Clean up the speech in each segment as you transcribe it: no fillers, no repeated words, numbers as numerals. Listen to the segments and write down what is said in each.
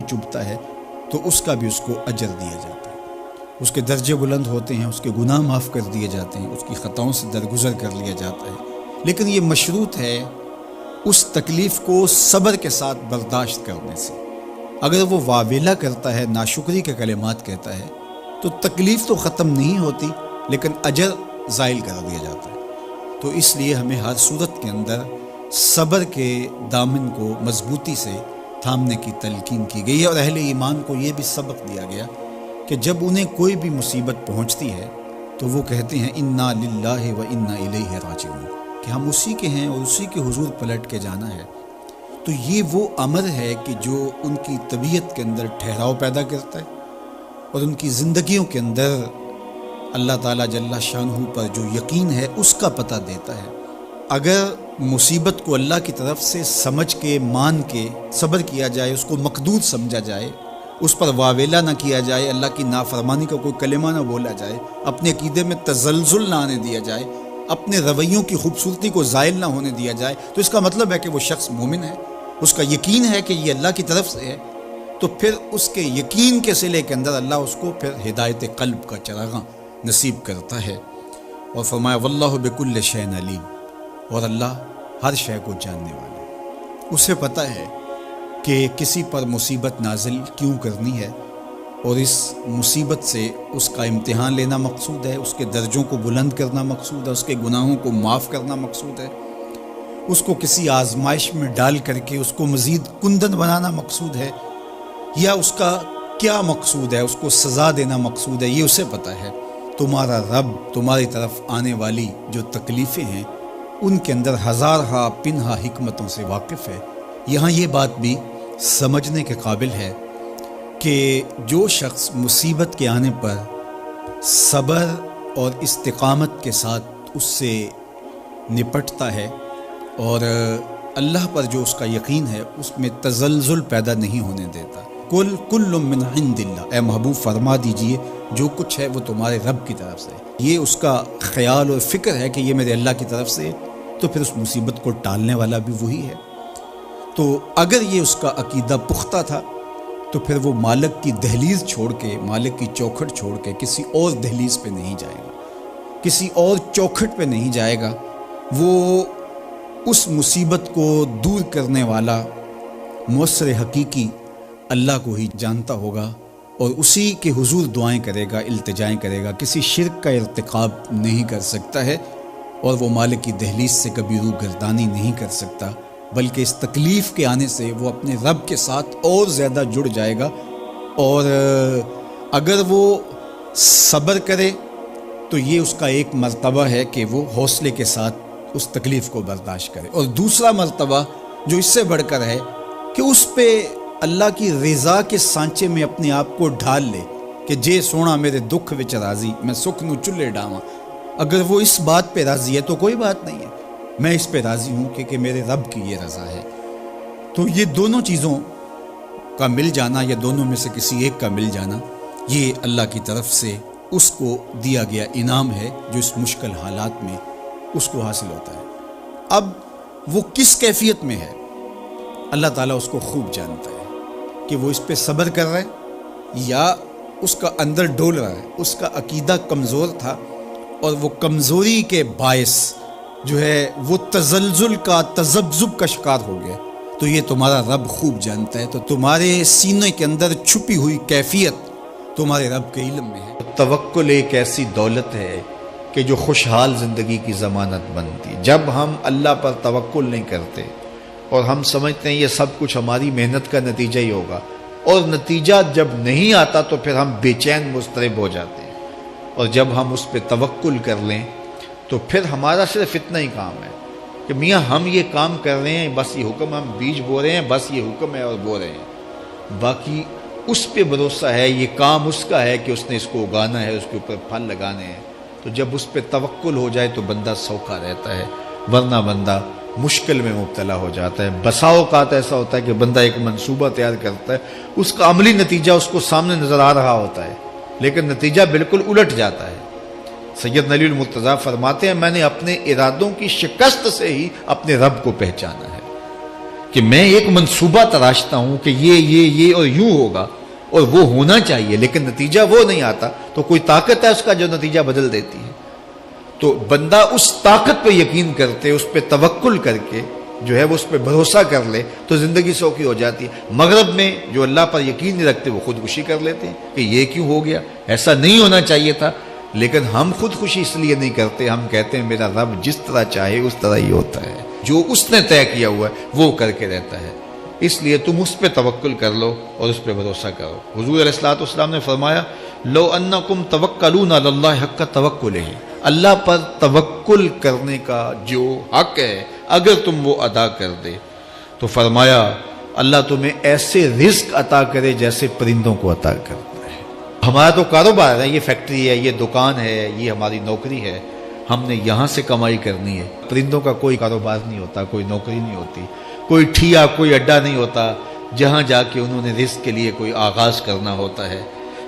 چبھتا ہے تو اس کا بھی اس کو اجر دیا جاتا ہے، اس کے درجے بلند ہوتے ہیں، اس کے گناہ معاف کر دیے جاتے ہیں، اس کی خطاؤں سے درگزر کر لیا جاتا ہے، لیکن یہ مشروط ہے اس تکلیف کو صبر کے ساتھ برداشت کرنے سے۔ اگر وہ واویلا کرتا ہے، ناشکری کے کلمات کہتا ہے، تو تکلیف تو ختم نہیں ہوتی لیکن اجر زائل کر دیا جاتا ہے۔ تو اس لیے ہمیں ہر صورت کے اندر صبر کے دامن کو مضبوطی سے تھامنے کی تلقین کی گئی ہے، اور اہل ایمان کو یہ بھی سبق دیا گیا کہ جب انہیں کوئی بھی مصیبت پہنچتی ہے تو وہ کہتے ہیں انا للہ و انا الیہ راجعون، کہ ہم اسی کے ہیں اور اسی کے حضور پلٹ کے جانا ہے۔ تو یہ وہ امر ہے کہ جو ان کی طبیعت کے اندر ٹھہراؤ پیدا کرتا ہے اور ان کی زندگیوں کے اندر اللہ تعالیٰ جل شانہ پر جو یقین ہے اس کا پتہ دیتا ہے۔ اگر مصیبت کو اللہ کی طرف سے سمجھ کے، مان کے صبر کیا جائے، اس کو مقدور سمجھا جائے، اس پر واویلا نہ کیا جائے، اللہ کی نافرمانی کا کوئی کلمہ نہ بولا جائے، اپنے عقیدے میں تزلزل نہ آنے دیا جائے، اپنے رویوں کی خوبصورتی کو زائل نہ ہونے دیا جائے، تو اس کا مطلب ہے کہ وہ شخص مومن ہے، اس کا یقین ہے کہ یہ اللہ کی طرف سے ہے، تو پھر اس کے یقین کے صلے کے اندر اللہ اس کو پھر ہدایت قلب کا چراغاں نصیب کرتا ہے۔ اور فرمایا واللہ بکل شیء علیم، اور اللہ ہر شے کو جاننے والا ہے، اسے پتہ ہے کہ کسی پر مصیبت نازل کیوں کرنی ہے، اور اس مصیبت سے اس کا امتحان لینا مقصود ہے، اس کے درجوں کو بلند کرنا مقصود ہے، اس کے گناہوں کو معاف کرنا مقصود ہے، اس کو کسی آزمائش میں ڈال کر کے اس کو مزید کندن بنانا مقصود ہے، یا اس کا کیا مقصود ہے، اس کو سزا دینا مقصود ہے، یہ اسے پتہ ہے۔ تمہارا رب تمہاری طرف آنے والی جو تکلیفیں ہیں ان کے اندر ہزارہا پنہا حکمتوں سے واقف ہے۔ یہاں یہ بات بھی سمجھنے کے قابل ہے کہ جو شخص مصیبت کے آنے پر صبر اور استقامت کے ساتھ اس سے نپٹتا ہے اور اللہ پر جو اس کا یقین ہے اس میں تزلزل پیدا نہیں ہونے دیتا، کل من عند اللہ، اے محبوب فرما دیجئے جو کچھ ہے وہ تمہارے رب کی طرف سے ہے، یہ اس کا خیال اور فکر ہے کہ یہ میرے اللہ کی طرف سے ہے، تو پھر اس مصیبت کو ٹالنے والا بھی وہی ہے۔ تو اگر یہ اس کا عقیدہ پختہ تھا تو پھر وہ مالک کی دہلیز چھوڑ کے، مالک کی چوکھٹ چھوڑ کے کسی اور دہلیز پہ نہیں جائے گا، کسی اور چوکھٹ پہ نہیں جائے گا، وہ اس مصیبت کو دور کرنے والا مؤثر حقیقی اللہ کو ہی جانتا ہوگا اور اسی کے حضور دعائیں کرے گا، التجائیں کرے گا، کسی شرک کا ارتکاب نہیں کر سکتا ہے، اور وہ مالک کی دہلیز سے کبھی روح گردانی نہیں کر سکتا، بلکہ اس تکلیف کے آنے سے وہ اپنے رب کے ساتھ اور زیادہ جڑ جائے گا، اور اگر وہ صبر کرے تو یہ اس کا ایک مرتبہ ہے کہ وہ حوصلے کے ساتھ اس تکلیف کو برداشت کرے، اور دوسرا مرتبہ جو اس سے بڑھ کر ہے کہ اس پہ اللہ کی رضا کے سانچے میں اپنے آپ کو ڈھال لے کہ جے سونا میرے دکھ وچ راضی، میں سکھ نو چلے ڈاواں۔ اگر وہ اس بات پہ راضی ہے تو کوئی بات نہیں ہے، میں اس پہ راضی ہوں کہ میرے رب کی یہ رضا ہے۔ تو یہ دونوں چیزوں کا مل جانا، یا دونوں میں سے کسی ایک کا مل جانا، یہ اللہ کی طرف سے اس کو دیا گیا انعام ہے جو اس مشکل حالات میں اس کو حاصل ہوتا ہے۔ اب وہ کس کیفیت میں ہے اللہ تعالیٰ اس کو خوب جانتا ہے، کہ وہ اس پہ صبر کر رہا ہے یا اس کا اندر ڈول رہا ہے، اس کا عقیدہ کمزور تھا اور وہ کمزوری کے باعث جو ہے وہ تزلزل کا، تذبذب کا شکار ہو گیا، تو یہ تمہارا رب خوب جانتا ہے۔ تو تمہارے سینے کے اندر چھپی ہوئی کیفیت تمہارے رب کے علم میں ہے۔ توکل ایک ایسی دولت ہے کہ جو خوشحال زندگی کی ضمانت بنتی ہے۔ جب ہم اللہ پر توکل نہیں کرتے اور ہم سمجھتے ہیں یہ سب کچھ ہماری محنت کا نتیجہ ہی ہوگا، اور نتیجہ جب نہیں آتا تو پھر ہم بے چین مضطرب ہو جاتے ہیں، اور جب ہم اس پہ توکل کر لیں تو پھر ہمارا صرف اتنا ہی کام ہے کہ میاں ہم یہ کام کر رہے ہیں، بس یہ حکم، ہم بیج بو رہے ہیں، بس یہ حکم ہے اور بو رہے ہیں، باقی اس پہ بھروسہ ہے، یہ کام اس کا ہے کہ اس نے اس کو اگانا ہے، اس کے اوپر پھل لگانے ہیں۔ تو جب اس پہ توکل ہو جائے تو بندہ سوکھا رہتا ہے، ورنہ بندہ مشکل میں مبتلا ہو جاتا ہے۔ بسا اوقات ایسا ہوتا ہے کہ بندہ ایک منصوبہ تیار کرتا ہے، اس کا عملی نتیجہ اس کو سامنے نظر آ رہا ہوتا ہے، لیکن نتیجہ بالکل الٹ جاتا ہے۔ سید علی المرتضیٰ فرماتے ہیں میں نے اپنے ارادوں کی شکست سے ہی اپنے رب کو پہچانا ہے۔ کہ میں ایک منصوبہ تراشتا ہوں کہ یہ اور یوں ہوگا اور وہ ہونا چاہیے، لیکن نتیجہ وہ نہیں آتا، تو کوئی طاقت ہے اس کا جو نتیجہ بدل دیتی ہے۔ تو بندہ اس طاقت پہ یقین کرتے، اس پہ توکل کر کے جو ہے وہ اس پہ بھروسہ کر لے تو زندگی سوکھی ہو جاتی ہے۔ مغرب میں جو اللہ پر یقین نہیں رکھتے وہ خودکشی کر لیتے ہیں کہ یہ کیوں ہو گیا، ایسا نہیں ہونا چاہیے تھا، لیکن ہم خودکشی اس لیے نہیں کرتے، ہم کہتے ہیں میرا رب جس طرح چاہے اس طرح ہی ہوتا ہے، جو اس نے طے کیا ہوا ہے وہ کر کے رہتا ہے، اس لیے تم اس پہ توکل کر لو اور اس پہ بھروسہ کرو۔ حضور علیہ الصلوۃ والسلام نے فرمایا لو انکم توکلون علی اللہ حق توکلہ، اللہ پر توکل کرنے کا جو حق ہے اگر تم وہ ادا کر دے تو فرمایا اللہ تمہیں ایسے رزق عطا کرے جیسے پرندوں کو عطا کرتا ہے۔ ہمارا تو کاروبار ہے، یہ فیکٹری ہے، یہ دکان ہے، یہ ہماری نوکری ہے، ہم نے یہاں سے کمائی کرنی ہے۔ پرندوں کا کوئی کاروبار نہیں ہوتا، کوئی نوکری نہیں ہوتی، کوئی ٹھیا، کوئی اڈا نہیں ہوتا جہاں جا کے انہوں نے رزق کے لیے کوئی آغاز کرنا ہوتا ہے،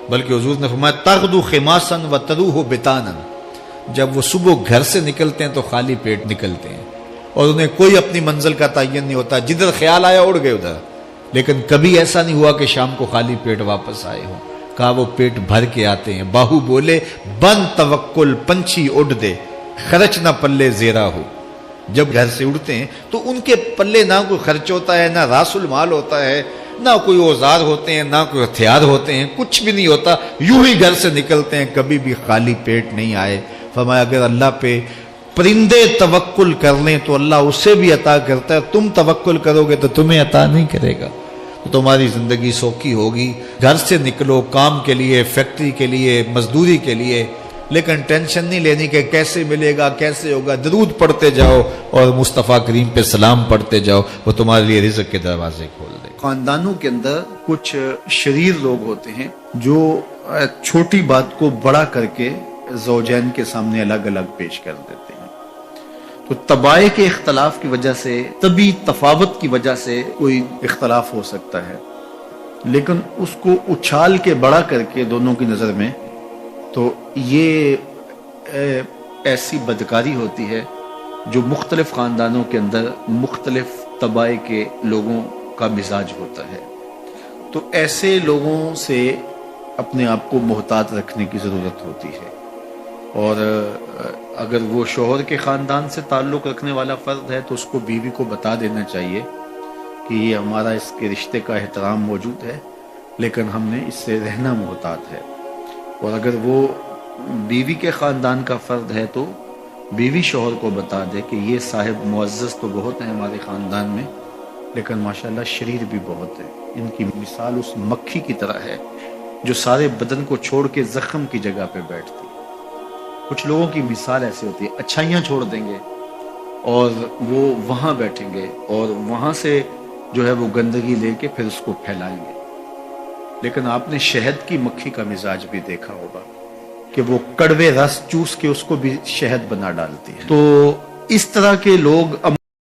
بلکہ حضور نے فرمایا تغدو خماسا وتروح بطانا، جب وہ صبح گھر سے نکلتے ہیں تو خالی پیٹ نکلتے ہیں اور انہیں کوئی اپنی منزل کا تعین نہیں ہوتا، جدھر خیال آیا اڑ گئے ادھر، لیکن کبھی ایسا نہیں ہوا کہ شام کو خالی پیٹ واپس آئے ہوں، کہا وہ پیٹ بھر کے آتے ہیں۔ باہو بولے بن توکل پنچھی اڑ دے، خرچ نہ پلے زیرا ہو، جب گھر سے اڑتے ہیں تو ان کے پلے نہ کوئی خرچ ہوتا ہے، نہ راس المال ہوتا ہے، نہ کوئی اوزار ہوتے ہیں، نہ کوئی ہتھیار ہوتے ہیں، کچھ بھی نہیں ہوتا، یوں ہی گھر سے نکلتے ہیں، کبھی بھی خالی پیٹ نہیں آئے۔ فرمایا اگر اللہ پہ پرندے توکل کر لیں تو اللہ اسے بھی عطا کرتا ہے، تم توکل کرو گے تو تمہیں عطا نہیں کرے گا، تو تمہاری زندگی سوکھی ہوگی۔ گھر سے نکلو کام کے لیے، فیکٹری کے لیے، مزدوری کے لیے، لیکن ٹینشن نہیں لینی کہ کیسے ملے گا، کیسے ہوگا، درود پڑھتے جاؤ اور مصطفیٰ کریم پہ سلام پڑھتے جاؤ، وہ تمہارے لیے رزق کے دروازے کھول دے۔ خاندانوں کے اندر کچھ شریر لوگ ہوتے ہیں جو چھوٹی بات کو بڑا کر کے زوجین کے سامنے الگ الگ پیش کر دیتے ہیں، تو طبائع کے اختلاف کی وجہ سے، طبی تفاوت کی وجہ سے کوئی اختلاف ہو سکتا ہے، لیکن اس کو اچھال کے بڑا کر کے دونوں کی نظر میں، تو یہ ایسی بدکاری ہوتی ہے جو مختلف خاندانوں کے اندر مختلف طبائع کے لوگوں کا مزاج ہوتا ہے، تو ایسے لوگوں سے اپنے آپ کو محتاط رکھنے کی ضرورت ہوتی ہے، اور اگر وہ شوہر کے خاندان سے تعلق رکھنے والا فرد ہے تو اس کو بیوی کو بتا دینا چاہیے کہ یہ ہمارا اس کے رشتے کا احترام موجود ہے، لیکن ہم نے اس سے رہنا محتاط ہے، اور اگر وہ بیوی کے خاندان کا فرد ہے تو بیوی شوہر کو بتا دے کہ یہ صاحب معزز تو بہت ہیں ہمارے خاندان میں، لیکن ماشاءاللہ شریر بھی بہت ہے، ان کی مثال اس مکھی کی طرح ہے جو سارے بدن کو چھوڑ کے زخم کی جگہ پہ بیٹھتی ہے۔ کچھ لوگوں کی مثال ایسی ہوتی ہے، اچھائیاں چھوڑ دیں گے اور وہ وہاں بیٹھیں گے اور وہاں سے جو ہے وہ گندگی لے کے پھر اس کو پھیلائیں گے، لیکن آپ نے شہد کی مکھی کا مزاج بھی دیکھا ہوگا کہ وہ کڑوے رس چوس کے اس کو بھی شہد بنا ڈالتی ہے۔ تو اس طرح کے لوگ